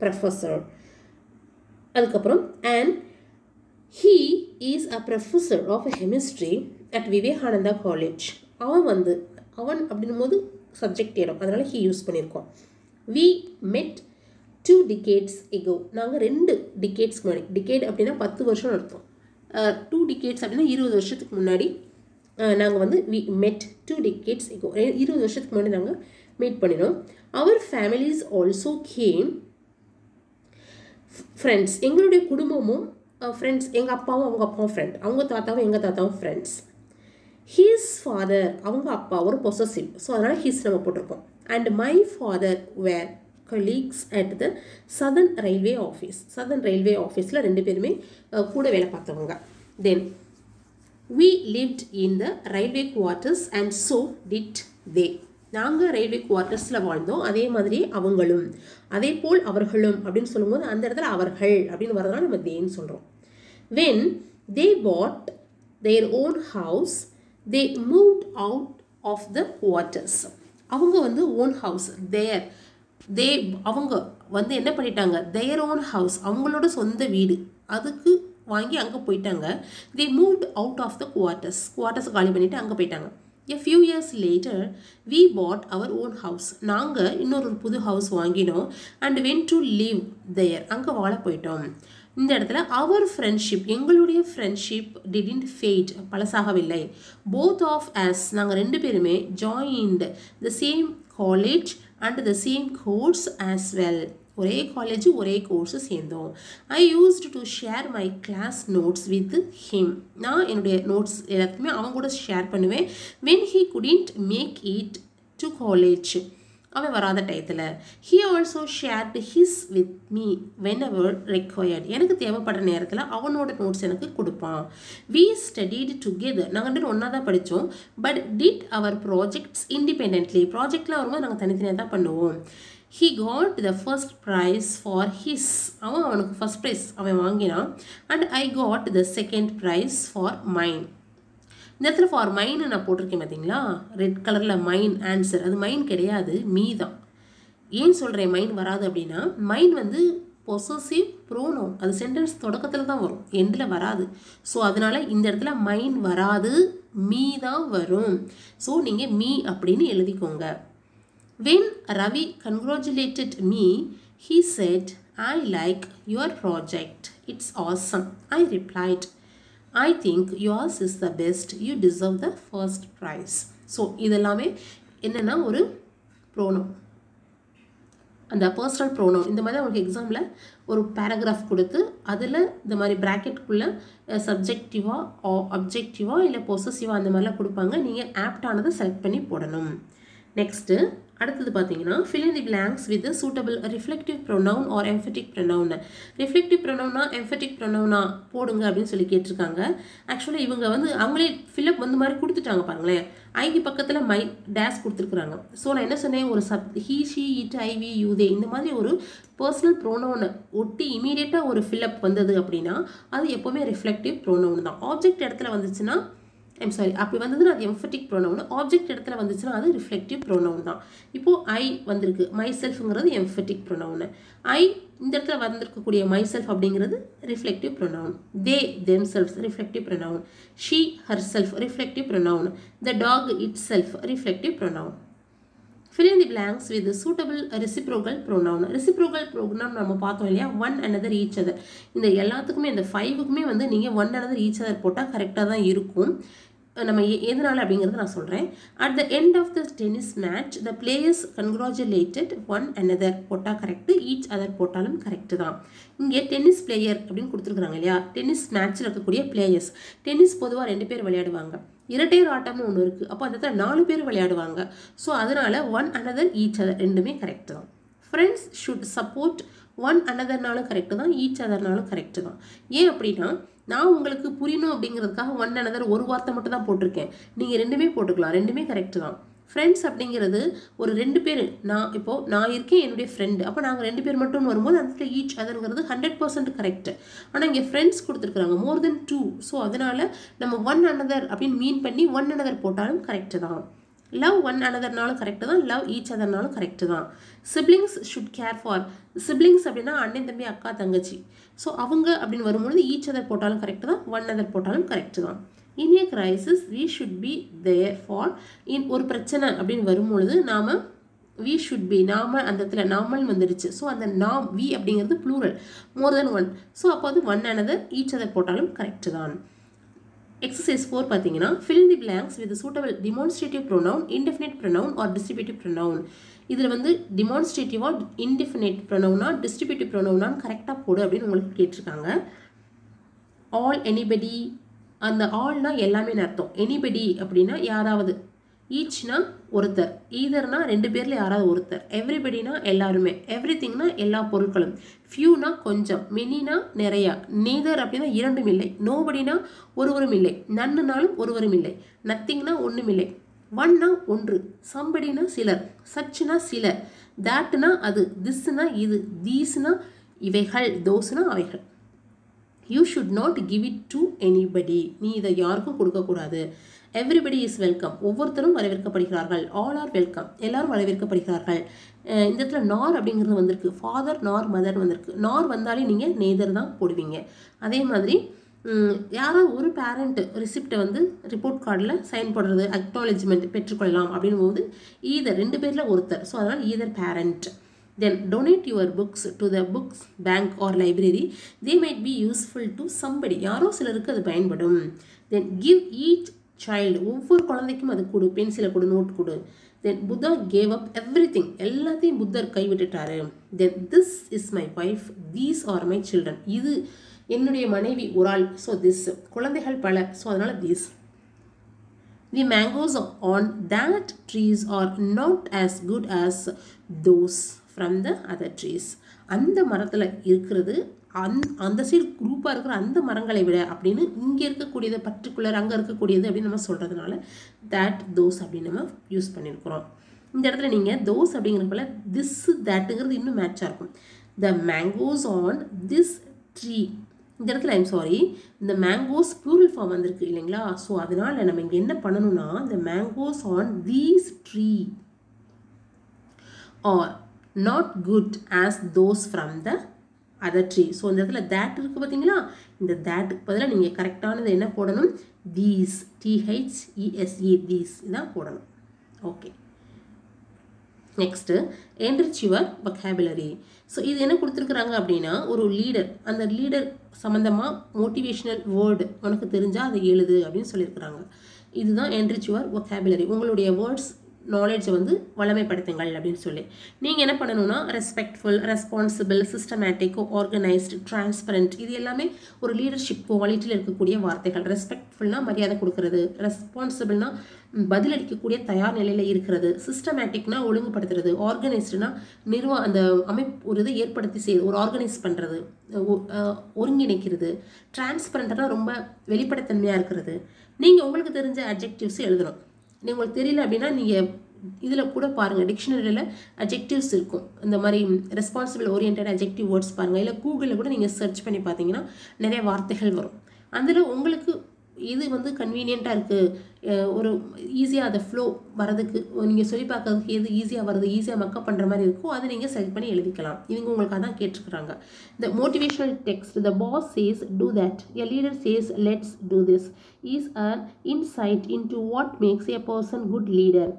ப்ரொஃபஸர். அதுக்கப்புறம் and he is a professor of chemistry at Vivekananda college. அவன் அப்படின்னும் போது சப்ஜெக்ட் இடம், அதனால் ஹீ யூஸ் பண்ணியிருக்கோம். வி மெட் 2 decades ago. நாங்கள் 2 decades முன்னாடி, டிகேட் அப்படின்னா 10 வருஷம் அர்த்தம். 2 decades அப்படின்னா 20 வருஷத்துக்கு முன்னாடி நாங்கள் வந்து வி மெட் 2 decades ago, 20 வருஷத்துக்கு முன்னாடி நாங்கள் மீட் பண்ணினோம். Our families also came. Friends, எங்களுடைய குடும்பமும் ஃப்ரெண்ட்ஸ், எங்கள் அப்பாவும் அவங்க அப்பாவும் ஃப்ரெண்ட், அவங்க தாத்தாவும் எங்கள் தாத்தாவும் ஃப்ரெண்ட்ஸ். ஹீஸ் ஃபாதர், அவங்க அப்பா ஒரு பொசசிவ், ஸோ அதனால் ஹீஸ் நம்ம போட்டிருக்கோம். And my father were colleagues at the Southern Railway Office. Southern Railway Officeல ரெண்டு பேருமே கூட வேலை பார்த்தவங்க. Then we lived in the railway quarters and so did they. நாங்கள் ரயில்வே குவார்ட்டர்ஸில் வாழ்ந்தோம், அதே மாதிரி அவங்களும், அதே போல் அவர்களும் அப்படின்னு சொல்லும்போது அந்த இடத்துல அவர்கள் அப்படின்னு வரதுனால நம்ம தேன்னு சொல்கிறோம். When they bought their own house, they moved out of the quarters. அவங்க வந்து ஓன் ஹவுஸ், அவங்க வந்து என்ன பண்ணிட்டாங்க, their own house, அவங்களோட சொந்த வீடு, அதுக்கு வாங்கி அங்கே போயிட்டாங்க. they moved out of the quarters காலி பண்ணிவிட்டு அங்கே போயிட்டாங்க. a few years later we bought our own house. நாங்கள் இன்னொரு புது ஹவுஸ் வாங்கினோம். and went to live there, அங்கே வாழ போயிட்டோம். இந்த இடத்துல our friendship, எங்களுடைய friendship didn't fade, பழசாகவில்லை. both of us, நாங்கள் ரெண்டு பேருமே joined the same college and the same course as well. ஒரே காலேஜ் ஒரே கோர்ஸு சேர்ந்தோம். I used to share my class notes with him. நான் என்னுடைய நோட்ஸ் எல்லாத்தையுமே அவங்க கூட ஷேர் பண்ணுவேன். When he couldn't make it to college, அவன் வராத டயத்தில். He also shared his with me whenever required, எனக்கு தேவைப்படுற நேரத்தில் அவனோட நோட்ஸ் எனக்கு கொடுப்பான். வி ஸ்டடிடு டுகெதர், நாங்கள் ரெண்டு ஒன்றா தான் படித்தோம். But did our projects independently, ப்ராஜெக்ட்லாம் வரும்போது நாங்கள் தனித்தனியாக தான் பண்ணுவோம். he got the first prize for his, அவனுக்கு ஃபர்ஸ்ட் ப்ரைஸ் அவன் வாங்கினான். and I got the second prize for mine. இந்த இடத்துல ஃபார் மைன்னு நான் போட்டிருக்கேன் பார்த்தீங்களா, ரெட் கலரில் மைன் ஆன்சர், அது மைன் கிடையாது, மீ தான். ஏன் சொல்கிறேன் மைன் வராது அப்படின்னா, மைன் வந்து பொசசிவ் ப்ரோனவுன், அது சென்டென்ஸ் தொடக்கத்தில் தான் வரும், எண்டில் வராது. ஸோ அதனால் இந்த இடத்துல மைன் வராது, மீ தான் வரும். ஸோ நீங்கள் மீ அப்படின்னு எழுதிக்கோங்க. When Ravi congratulated me, he said, I like your project. It's awesome. I replied, I think yours is the best. You deserve the first prize. So, இதெல்லாமே என்னன்னா ஒரு pronoun. அந்த personal pronoun. இந்த மாதிரி உங்களுக்கு எக்ஸாமில் ஒரு பேராகிராஃப் கொடுத்து அதில் இந்த மாதிரி ப்ராக்கெட்டுக்குள்ளே சப்ஜெக்டிவாக அப்ஜெக்டிவாக இல்லை பொசசிவாக அந்த மாதிரிலாம் கொடுப்பாங்க. நீங்கள் ஆப்டானதை செலக்ட் பண்ணி போடணும். நெக்ஸ்ட்டு அடுத்தது பார்த்தீங்கன்னா fill in the blanks with the suitable reflective pronoun or emphatic pronoun. reflective pronoun emphatic pronoun போடுங்க அப்படின்னு சொல்லி கேட்டிருக்காங்க. ஆக்சுவலி இவங்க வந்து அவங்களே ஃபில்அப் வந்து மாதிரி கொடுத்துட்டாங்க பாருங்களேன். ஐக்கு பக்கத்தில் மை டேஸ் கொடுத்துருக்குறாங்க. ஸோ நான் என்ன சொன்னேன், ஒரு he she it I we you they இந்த மாதிரி ஒரு பர்சனல் ப்ரோனவுனை ஒட்டி இமீடியட்டாக ஒரு ஃபில்அப் வந்தது அப்படின்னா அது எப்போவுமே ரிஃப்ளெக்டிவ் ப்ரோனவுன் தான். ஆப்ஜெக்ட் இடத்துல வந்துச்சுன்னா அப்படி வந்ததுன்னா அது எம்ஃபட்டிக் ப்ரோனவுன். ஆப்ஜெக்ட் இடத்துல வந்துச்சுன்னா அது ரிஃப்ளெக்டிவ் ப்ரோனவுன் தான். இப்போது ஐ வந்திருக்கு, மை செல்ஃப்ங்கிறது எம்ஃபட்டிக் ப்ரோனவுன். ஐ இந்த இடத்துல வந்திருக்கக்கூடிய மை செல்ஃப் அப்படிங்கிறது reflexive pronoun. They themselves reflexive pronoun. She herself reflexive pronoun. The dog itself reflexive pronoun. fill in the blanks with the suitable reciprocal pronoun. reciprocal pronoun நம்ம பார்த்தோம் இல்லையா, one another each other. இந்த எல்லாத்துக்குமே இந்த 5க்குமே வந்து நீங்கள் one another each other போட்டால் கரெக்டாக தான் இருக்கும். நம்ம எதனால அப்படிங்கிறது நான் சொல்கிறேன். At the end of the tennis match the players congratulated one another போட்டால் கரெக்டு, ஈச் அதர் போட்டாலும் கரெக்டு தான். இங்கே டென்னிஸ் பிளேயர் அப்படின்னு கொடுத்துருக்குறாங்க இல்லையா, டென்னிஸ் மேட்ச்சில் இருக்கக்கூடிய பிளேயர்ஸ். டென்னிஸ் பொதுவாக 2 பேர் விளையாடுவாங்க. இரட்டையர் ஆட்டம்னு ஒன்று இருக்குது. அப்போ அந்த இடத்துல 4 பேர் விளையாடுவாங்க. ஸோ அதனால் ஒன் அனதர் ஈச் அதர் ரெண்டுமே கரெக்டு தான். ஃப்ரெண்ட்ஸ் ஷுட் சப்போர்ட் ஒன் அனதர்னாலும் கரெக்டு தான், ஈச் அதர்னாலும் கரெக்டு தான். ஏன் அப்படின்னா நான் உங்களுக்கு புரியணும் அப்படிங்கிறதுக்காக ஒன் அனதர் ஒரு வார்த்தை மட்டும் தான் போட்டிருக்கேன். நீங்கள் 2மே போட்டுக்கலாம், 2மே கரெக்டு தான். ஃப்ரெண்ட்ஸ் அப்படிங்கிறது ஒரு 2 பேர், நான் இருக்கேன் என்னுடைய ஃப்ரெண்டு, அப்போ நாங்கள் 2 பேர் மட்டும் வரும்போது அந்த ஈச் அதர்ங்கிறது 100% கரெக்ட். ஆனால் இங்கே ஃப்ரெண்ட்ஸ் கொடுத்துருக்குறாங்க மோர் தென் 2. ஸோ அதனால் நம்ம ஒன் அனதர் அப்படின்னு மீன் பண்ணி ஒன் அனதர் போட்டாலும் கரெக்டு தான். லவ் ஒன் அனதர்னாலும் கரெக்டு தான், லவ் ஈச் அதர்னாலும் கரெக்டு தான். Siblings should care for, siblings அப்படின்னா அண்ணன் தம்பி அக்கா தங்கச்சி. ஸோ அவங்க அப்படின்னு வரும்பொழுது ஈச் அதர் போட்டாலும் கரெக்டு தான், ஒன் அதர் போட்டாலும் கரெக்டு தான். In a crisis we should be there for, ஒரு பிரச்சனை அப்படின்னு வரும்பொழுது நாம் வி ஷுட் பி, நாம அந்த இடத்துல நாமல் வந்துடுச்சு. ஸோ அந்த நாம் வி அப்படிங்கிறது ப்ளூரல், மோர் தென் 1. ஸோ அப்போ அது ஒன் அனதர் ஈச் அதர் போட்டாலும் கரெக்டு தான். எக்ஸசைஸ் 4 பார்த்தீங்கன்னா fill in the blanks with the suitable demonstrative pronoun, indefinite pronoun or distributive pronoun. இதில் வந்து demonstrative indefinite pronoun distributive pronoun கரெக்டாக போடு அப்படின்னு உங்களுக்கு கேட்டிருக்காங்க. all, anybody, அந்த ஆல்னா எல்லாமே அர்த்தம். anybody அப்படின்னா யாராவது, ஈச்னா ஒருத்தர், ஈதர்னா 2 பேரில் யாராவது ஒருத்தர், எவ்ரிபடினா எல்லாருமே, எவ்ரிதிங்னா எல்லா பொருட்களும், ஃபியூனா கொஞ்சம், மெனினா நிறையா, நீதர் அப்படின்னா 2ம் இல்லை, நோபடினா ஒருவரும் இல்லை, நன்னுனாலும் ஒருவரும் இல்லை, நத்திங்னா ஒன்றும் இல்லை, ஒன்னா ஒன்று, சம்படினா சிலர், சச்சுனா சிலர், தாட்னா அது, திஸ்னா இது, தீஸ்னா இவைகள், தோஸ்னா அவைகள். You should not give it to anybody, நீ இதை யாருக்கும் கொடுக்கக்கூடாது. எவ்ரிபடி இஸ் வெல்கம், ஒவ்வொருத்தரும் வரவேற்கப்படுகிறார்கள். ஆல் ஆர் வெல்கம், எல்லாரும் வரவேற்கப்படுகிறார்கள். இந்த இடத்துல நார் அப்படிங்கிறது வந்திருக்கு, ஃபாதர் நார் மதர் வந்திருக்கு. நார் வந்தாலே நீங்கள் நேதர் தான் போடுவீங்க. அதே மாதிரி யாராவது ஒரு பேரண்ட் ரிசிப்டை வந்து ரிப்போர்ட் கார்டில் சைன் போடுறது, அக்னாலஜ்மெண்ட் பெற்றுக்கொள்ளலாம் அப்படின்னும் போது ஈதர் 2 பேரில் ஒருத்தர். ஸோ அதனால் either parent. Then donate your books to the books bank or library. They might be useful to somebody. யாரோ சிலருக்கு அது பயன்படும். Then give each child, ஒவ்வொரு குழந்தைக்கும் அது கொடு, பென்சிலை கொடு, நோட் கொடு. Then Buddha gave up everything, எல்லாத்தையும் புத்தர் கைவிட்டுட்டாரு. Then this is my wife, these are my children. இது என்னுடைய மனைவி ஒரு ஆள். ஸோ திஸ், குழந்தைகள் பல. ஸோ அதனால் this. The mangoes on that trees are not as good as those from the other trees. அந்த மரத்தில் இருக்கிறது அந்த சைடு குரூப்பாக இருக்கிற அந்த மரங்களை விட அப்படின்னு இங்கே இருக்கக்கூடியது பர்டிகுலர், அங்கே இருக்கக்கூடியது அப்படின்னு நம்ம சொல்கிறதுனால that those அப்படின்னு நம்ம யூஸ் பண்ணியிருக்கிறோம். இந்த இடத்துல நீங்கள் those அப்படிங்கிறப்பல this thatங்கிறது இன்னும் மேட்சாக இருக்கும். The mangoes on this tree, இந்த இடத்துல ஐம் சாரி, இந்த மேங்கோஸ் ப்ளூரல் ஃபார்ம் வந்திருக்கு இல்லைங்களா. ஸோ அதனால் நம்ம இங்கே என்ன பண்ணணும்னா the mangoes on these tree are not good as those from the other tree. So இந்த இடத்துல that இருக்குது பார்த்தீங்களா, இந்த that-க்கு பதிலாக நீங்கள் கரெக்டானது என்ன போடணும், these, THESE, these இதான் போடணும். Okay, next enrich your vocabulary. So இது என்ன கொடுத்துருக்குறாங்க அப்படின்னா ஒரு லீடர், அந்த லீடர் சம்மந்தமாக மோட்டிவேஷ்னல் வேர்டு உனக்கு தெரிஞ்சால் அதை எழுது அப்படின்னு சொல்லியிருக்கிறாங்க. இதுதான் enrich your vocabulary. உங்களுடைய வேர்ட்ஸ் நாலேஜை வந்து வளமைப்படுத்துங்கள் அப்படின்னு சொல்லி. நீங்கள் என்ன பண்ணணும்னா respectful, responsible, systematic, organised, transparent, இது எல்லாமே ஒரு லீடர்ஷிப் குவாலிட்டியில் இருக்கக்கூடிய வார்த்தைகள். ரெஸ்பெக்ட்ஃபுல்னா மரியாதை கொடுக்கறது, ரெஸ்பான்சிபிள்னா பதிலளிக்கக்கூடிய தயார் நிலையில் இருக்கிறது, சிஸ்டமேட்டிக்னா ஒழுங்குபடுத்துறது, ஆர்கனைஸ்டுனா அந்த அமைப்பு ஒரு இதை ஏற்படுத்தி செய்யுது, ஒரு ஆர்கனைஸ் பண்ணுறது, ஒருங்கிணைக்கிறது, டிரான்ஸ்பரண்ட்னா ரொம்ப வெளிப்படைத்தன்மையாக இருக்கிறது. நீங்கள் உங்களுக்கு தெரிஞ்ச அட்ஜெக்டிவ்ஸ் எழுதணும். உங்களுக்கு தெரியல அப்படின்னா நீங்கள் இதில் கூட பாருங்கள், டிக்ஷனரியில் அட்ஜெக்டிவ்ஸ் இருக்கும். இந்த மாதிரி ரெஸ்பான்சிபிள் ஓரியன்ட் அட்ஜெக்டிவ் வேர்ட்ஸ் பாருங்கள். இல்லை கூகுளில் கூட நீங்கள் சர்ச் பண்ணி பார்த்தீங்கன்னா நிறைய வார்த்தைகள் வரும். அதில் உங்களுக்கு இது வந்து கன்வீனியண்ட்டாக இருக்குது, ஒரு ஈஸியாக அதை ஃப்ளோ வரதுக்கு நீங்கள் சொல்லி பார்க்கறதுக்கு எது ஈஸியாக வருது, ஈஸியாக மக்கப் பண்ணுற மாதிரி இருக்கும், அதை நீங்கள் செலக்ட் பண்ணி எழுதிக்கலாம். இவங்க உங்களுக்கு அதான் கேட்டிருக்கிறாங்க. The motivational text, the boss says do that, a leader says let's do this, is an insight into what makes a person good leader.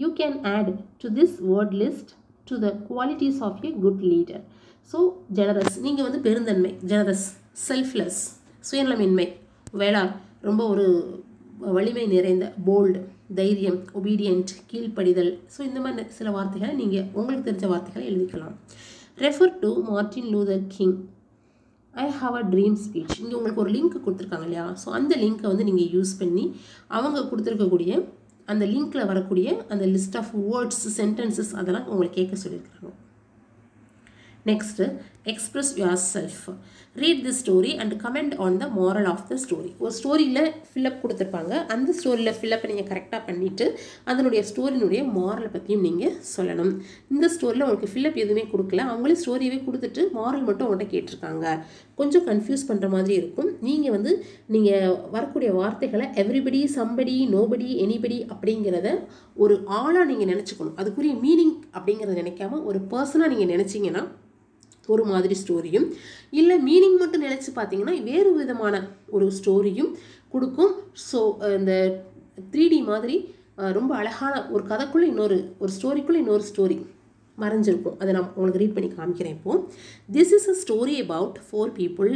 You can add to this word list to the qualities of a good leader. So generous, நீங்கள் வந்து பெருந்தன்மை, generous, selfless, சுயநலமின்மை, வேளாண், ரொம்ப ஒரு வலிமை நிறைந்த, bolt, தைரியம், obedient, கீழ்ப்படிதல். ஸோ இந்த மாதிரி சில வார்த்தைகளை நீங்கள் உங்களுக்கு தெரிஞ்ச வார்த்தைகளை எழுதிக்கலாம். Refer to Martin Luther king I have a dream speech. இங்கே உங்களுக்கு ஒரு லிங்க் கொடுத்துருக்காங்க இல்லையா? ஸோ அந்த லிங்க்கை வந்து நீங்கள் யூஸ் பண்ணி அவங்க கொடுத்துருக்கக்கூடிய அந்த லிங்க்கில் வரக்கூடிய அந்த லிஸ்ட் ஆஃப் வேர்ட்ஸ், சென்டென்சஸ் அதெல்லாம் உங்களுக்கு கேட்க சொல்லியிருக்காங்க. Next, express yourself. Read this story and comment on the moral of the story. ஒரு ஸ்டோரியில் ஃபில்லப் கொடுத்துருப்பாங்க. அந்த ஸ்டோரியில் ஃபில்லப்பை நீங்கள் கரெக்டாக பண்ணிவிட்டு அதனுடைய ஸ்டோரியினுடைய மாரலை பற்றியும் நீங்கள் சொல்லணும். இந்த ஸ்டோரியில் உங்களுக்கு ஃபில்லப் எதுவுமே கொடுக்கல, அவங்களே ஸ்டோரியவே கொடுத்துட்டு மாரல் மட்டும் அவங்கள்ட்ட கேட்டிருக்காங்க. கொஞ்சம் கன்ஃபியூஸ் பண்ணுற மாதிரி இருக்கும். நீங்கள் வரக்கூடிய வார்த்தைகளை எவ்ரிபடி, சம்படி, நோபடி, எனிபடி அப்படிங்கிறத ஒரு ஆளாக நீங்கள் நினச்சிக்கணும். அதுக்குரிய மீனிங் அப்படிங்கிறத நினைக்காம ஒரு பர்சனாக நீங்கள் நினச்சிங்கன்னா ஒரு மாதிரி ஸ்டோரியும், இல்லை மீனிங் மட்டும் நினச்சி பார்த்தீங்கன்னா வேறு விதமான ஒரு ஸ்டோரியும் கொடுக்கும். ஸோ இந்த 3D மாதிரி ரொம்ப அழகான ஒரு கதைக்குள்ளே ஒரு ஸ்டோரிக்குள்ளே இன்னொரு ஸ்டோரி மறைஞ்சிருக்கும். அதை நான் உங்களுக்கு ரீட் பண்ணி காமிக்கிறேன். இப்போது this is a story about 4 people.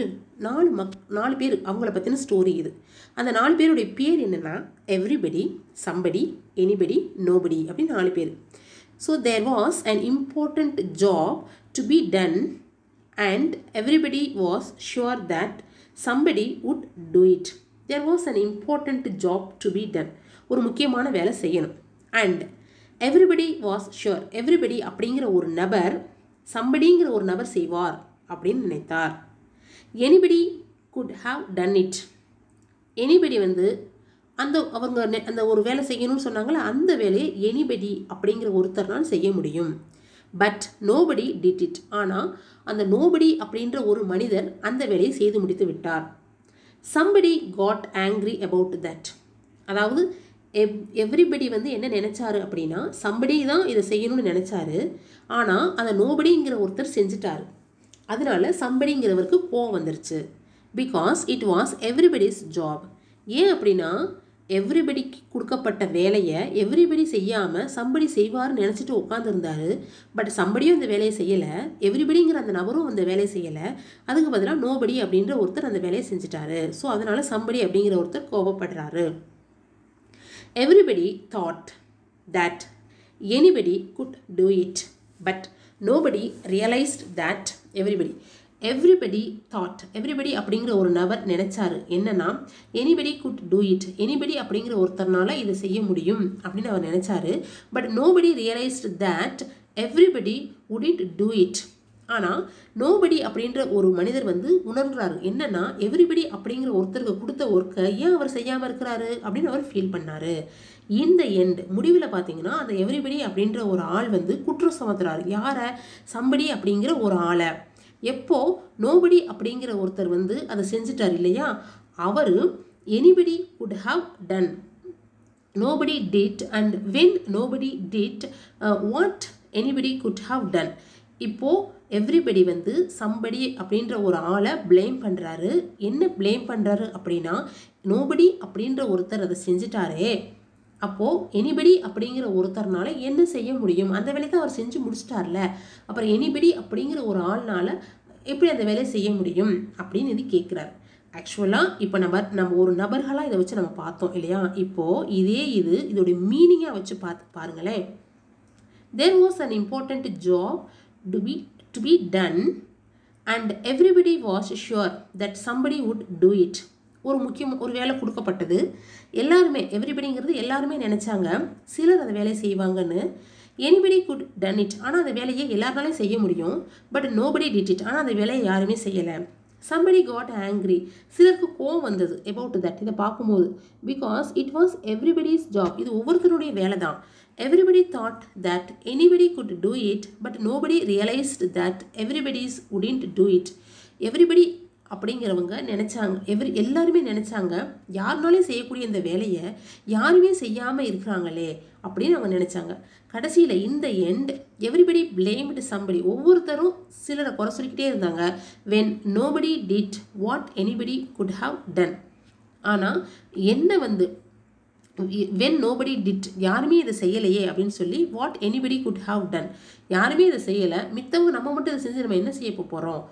4 பேர் அவங்கள பற்றின ஸ்டோரி இது. அந்த 4 பேருடைய பேர் என்னென்னா எவ்ரிபடி, சம்படி, எனிபடி, நோபடி அப்படின்னு 4 பேர். So there was an important job to be done and everybody was sure that somebody would do it. There was an important job to be done. ஒரு முக்கியமான வேலை செய்யணும். And everybody was sure. everybody அப்படிங்கிற ஒரு நபர், somebodyங்கிற ஒரு நபர் செய்வார் அப்படின்னு நினைத்தார். Anybody could have done it. Anybody வந்து அவங்க அந்த ஒரு வேலை செய்யணும்னு சொன்னாங்களே, அந்த வேலையை எனிபடி அப்படிங்கிற ஒருத்தர்னால் செய்ய முடியும். But nobody did it. ஆனால் அந்த நோபடி அப்படின்ற ஒரு மனிதர் அந்த வேலையை செய்து முடித்து விட்டார். Somebody God angry about that. அதாவது எவ்ரிபடி வந்து என்ன நினைச்சாரு அப்படின்னா, சம்படி தான் இதை செய்யணும்னு நினைச்சாரு, ஆனால் அந்த நோபடிங்கிற ஒருத்தர் செஞ்சுட்டாரு. அதனால சம்படிங்கிறவருக்கு கோவம் வந்துருச்சு. Because it was everybody's job. ஏன் அப்படின்னா எவ்ரிபடிக்கு கொடுக்கப்பட்ட வேலையை எவ்ரிபடி செய்யாமல் சம்படி செய்வார்னு நினச்சிட்டு உட்காந்துருந்தாரு. பட் சம்படியும் அந்த வேலையை செய்யலை, எவ்ரிபடிங்கிற அந்த நபரும் அந்த வேலையை செய்யலை. அதுக்கு பதிலாக நோபடி அப்படின்ற ஒருத்தர் அந்த வேலையை செஞ்சுட்டாரு. ஸோ அதனால் சம்படி அப்படிங்கிற ஒருத்தர் கோபப்படுறாரு. Everybody thought that anybody could do it but nobody realised that everybody thought. Everybody அப்படிங்கிற ஒரு நபர் நினைச்சாரு என்னன்னா, anybody could do it, anybody அப்படிங்கிற ஒருத்தர்னால இதை செய்ய முடியும் அப்படின்னு அவர் நினைச்சாரு. But nobody realised that everybody would do it. ஆனால் நோபடி அப்படின்ற ஒரு மனிதர் வந்து உணர்றாரு என்னன்னா, எவ்ரிபடி அப்படிங்கிற ஒருத்தருக்கு கொடுத்த ஒர்க்கை ஏன் அவர் செய்யாமல் இருக்கிறாரு அப்படின்னு அவர் ஃபீல் பண்ணாரு. இந்த எண்ட் முடிவில் பார்த்தீங்கன்னா அந்த எவ்ரிபடி அப்படின்ற ஒரு ஆள் வந்து குற்றம் சுமத்துறாரு. யாரை? சம்படி அப்படிங்கிற ஒரு ஆளை. எப்போ நோபடி அப்படிங்கிற ஒருத்தர் வந்து அதை செஞ்சிட்டார் இல்லையா, அவர் anybody would have done, nobody did, and when nobody did what anybody could have done. இப்போது எவ்ரிபடி வந்து சம்படி அப்படின்ற ஒரு ஆளை ப்ளேம் பண்ணுறாரு. என்ன ப்ளேம் பண்ணுறாரு அப்படின்னா, நோபடி அப்படின்ற ஒருத்தர் அதை செஞ்சிட்டாரே, அப்போது எனிபடி அப்படிங்கிற ஒருத்தர்னால என்ன செய்ய முடியும், அந்த வேலையை தான் அவர் செஞ்சு முடிச்சிட்டார்ல, அப்புறம் எனிபடி அப்படிங்கிற ஒரு ஆள்னால எப்படி அந்த வேலையை செய்ய முடியும் அப்படின்னு இது கேட்குறாரு. ஆக்சுவலாக இப்போ நம்ம ஒரு நபர்களாக இதை வச்சு நம்ம பார்த்தோம் இல்லையா? இப்போது இதோடைய மீனிங்காக வச்சு பாருங்களேன். There was an important job to be done and everybody was sure that somebody would do it. ஒரு வேலை கொடுக்கப்பட்டது. எல்லாருமே, எவ்ரிபடிங்கிறது எல்லாருமே நினச்சாங்க சிலர் அந்த வேலையை செய்வாங்கன்னு. எனிபடி குட் டன் இட், ஆனால் அந்த வேலையை எல்லாருனாலையும் செய்ய முடியும். பட் நோபடி டிட் இட், ஆனால் அந்த வேலையை யாருமே செய்யலை. somebody got angry, சிலருக்கு கோவம் வந்தது about that, இதை பார்க்கும்போது. because it was everybody's job, இது ஒவ்வொருத்தருடைய வேலை தான். everybody thought that anybody could do it, but nobody realized that everybody's wouldn't do it. everybody அப்படிங்கிறவங்க நினச்சாங்க, எல்லாருமே நினச்சாங்க யாருனாலையும் செய்யக்கூடிய இந்த வேலையை யாருமே செய்யாமல் இருக்கிறாங்களே அப்படின்னு அவங்க நினச்சாங்க. கடைசியில் இந்த எண்ட் எவ்ரிபடி பிளேம்டு சம்படி, ஒவ்வொருத்தரும் சிலரை குறை சொல்லிக்கிட்டே இருந்தாங்க. When nobody did what anybody could have done. ஆனால் வென் நோபடி டிட், யாருமே இதை செய்யலையே அப்படின்னு சொல்லி, what anybody could have done, யாருமே இதை செய்யலை, மித்தவங்க நம்ம மட்டும் இதை செஞ்சு நம்ம என்ன செய்ய போகிறோம்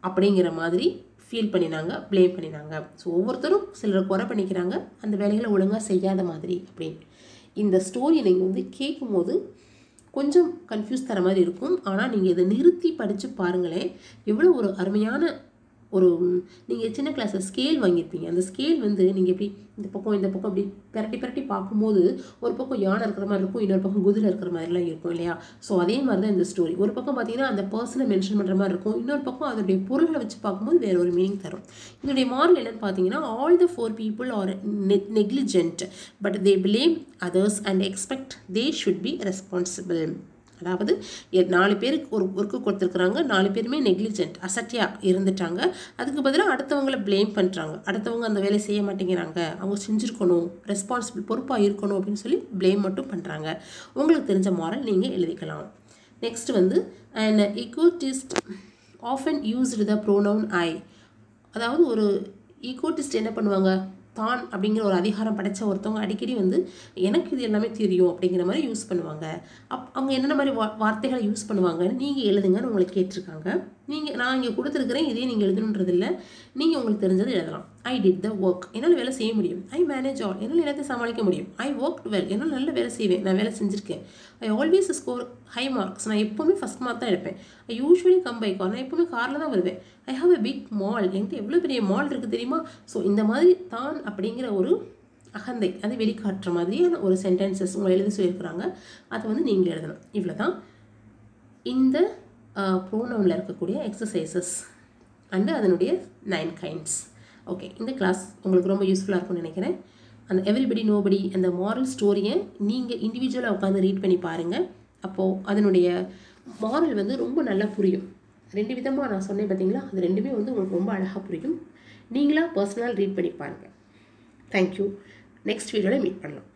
அப்படிங்கிற மாதிரி ஃபீல் பண்ணினாங்க, ப்ளேம் பண்ணினாங்க. ஸோ ஒவ்வொருத்தரும் சிலரை குறை பண்ணிக்கிறாங்க அந்த வேலைகளை ஒழுங்காக செய்யாத மாதிரி அப்படின்னு. இந்த ஸ்டோரி நீங்கள் கேட்கும்போது கொஞ்சம் கன்ஃபியூஸ் தர மாதிரி இருக்கும். ஆனால் நீங்கள் இதை நிறுத்தி படித்து பாருங்களேன், எவ்வளோ ஒரு அருமையான நீங்கள் சின்ன கிளாஸில் ஸ்கேல் வாங்கியிருப்பீங்க. அந்த ஸ்கேல் நீங்கள் எப்படி இந்த பக்கம் அப்படி பிரட்டி பார்க்கும்போது ஒரு பக்கம் யானை இருக்கிற மாதிரி இருக்கும், இன்னொரு பக்கம் குதிரை இருக்கிற மாதிரிலாம் இருக்கும் இல்லையா? ஸோ அதே மாதிரி தான் இந்த ஸ்டோரி. ஒரு பக்கம் பார்த்தீங்கன்னா அந்த பர்சனை மென்ஷன் பண்ணுற மாதிரி இருக்கும், இன்னொரு பக்கம் அதோடைய பொருள்களை வச்சு பார்க்கும்போது வேறு ஒரு மீனிங் தரும். இதோடைய மாரல் என்னன்னு பார்த்தீங்கன்னா, all the 4 people are negligent but they blame others and expect they should be responsible. அதாவது 4 பேருக்கு ஒரு ஒர்க்கு கொடுத்துருக்குறாங்க, 4 பேருமே நெக்லிஜென்ட், அசட்டியாக இருந்துட்டாங்க. அதுக்கு பதிலாக அடுத்தவங்களை ப்ளேம் பண்ணுறாங்க, அடுத்தவங்க அந்த வேலையை செய்ய மாட்டேங்கிறாங்க, அவங்க செஞ்சுருக்கணும், ரெஸ்பான்சிபிள் பொறுப்பாக இருக்கணும் அப்படின்னு சொல்லி ப்ளேம் மட்டும் பண்ணுறாங்க. உங்களுக்கு தெரிஞ்ச மாரல் நீங்கள் எழுதிக்கலாம். Next an egotist often used the pronoun I. அதாவது ஒரு ஈகோட்டிஸ்ட் என்ன பண்ணுவாங்க, தான் அப்படிங்கிற ஒரு அதிகாரம் படைத்த ஒருத்தவங்க அடிக்கடி எனக்கு இது எல்லாமே தெரியும் அப்படிங்கிற மாதிரி யூஸ் பண்ணுவாங்க. அவங்க என்னென்ன மாதிரி வார்த்தைகளை யூஸ் பண்ணுவாங்கன்னு நீங்கள் எழுதுங்கன்னு உங்களை கேட்டிருக்காங்க. நான் இங்கே கொடுத்துருக்குறேன், இதே நீங்கள் எழுதணுன்றதில்லை, நீங்கள் உங்களுக்கு தெரிஞ்சது எழுதலாம். ஐ டிட் த ஒர்க், என்னால் வேலை செய்ய முடியும். ஐ மேனேஜ் ஆல், என்னால் எல்லாத்தையும் சமாளிக்க முடியும். ஐ ஒர்க் வெல், என்னால் நல்ல வேலை செய்வேன், நான் வேலை செஞ்சுருக்கேன். I always score high marks, நான் எப்போவுமே ஃபஸ்ட் மார்க் தான் எடுப்பேன். I usually come by car, நான் எப்போவுமே காரில் தான் வருவேன். I have a big mall, என்கிட்ட எவ்வளோ பெரிய மால் இருக்குது தெரியுமா? ஸோ இந்த மாதிரி தான் அப்படிங்கிற ஒரு அகந்தை அதை வெளிக்காட்டுற மாதிரியான ஒரு சென்டென்சஸ் உங்களை எழுதி சொல்லியிருக்கிறாங்க. அதை நீங்கள் எழுதணும். இவ்வளோ தான் இந்த ப்ரோனவுனில் இருக்கக்கூடிய எக்ஸசைசஸ் அண்டு அதனுடைய 9 கைண்ட்ஸ். ஓகே, இந்த கிளாஸ் உங்களுக்கு ரொம்ப யூஸ்ஃபுல்லாக இருக்கும்னு நினைக்கிறேன். அந்த எவ்ரிபடி நோபடி அந்த மாரல் ஸ்டோரியை நீங்கள் இண்டிவிஜுவலாக உட்காந்து ரீட் பண்ணி பாருங்கள். அப்போது அதனுடைய மாரல் ரொம்ப நல்லா புரியும். 2 விதமாக நான் சொன்னேன் பார்த்தீங்களா, அது ரெண்டுமே உங்களுக்கு ரொம்ப அழகாக புரியும். நீங்களாக பர்சனலாக ரீட் பண்ணி பாருங்கள். தேங்க்யூ. நெக்ஸ்ட் வீடியோவில் மீட் பண்ணலாம்.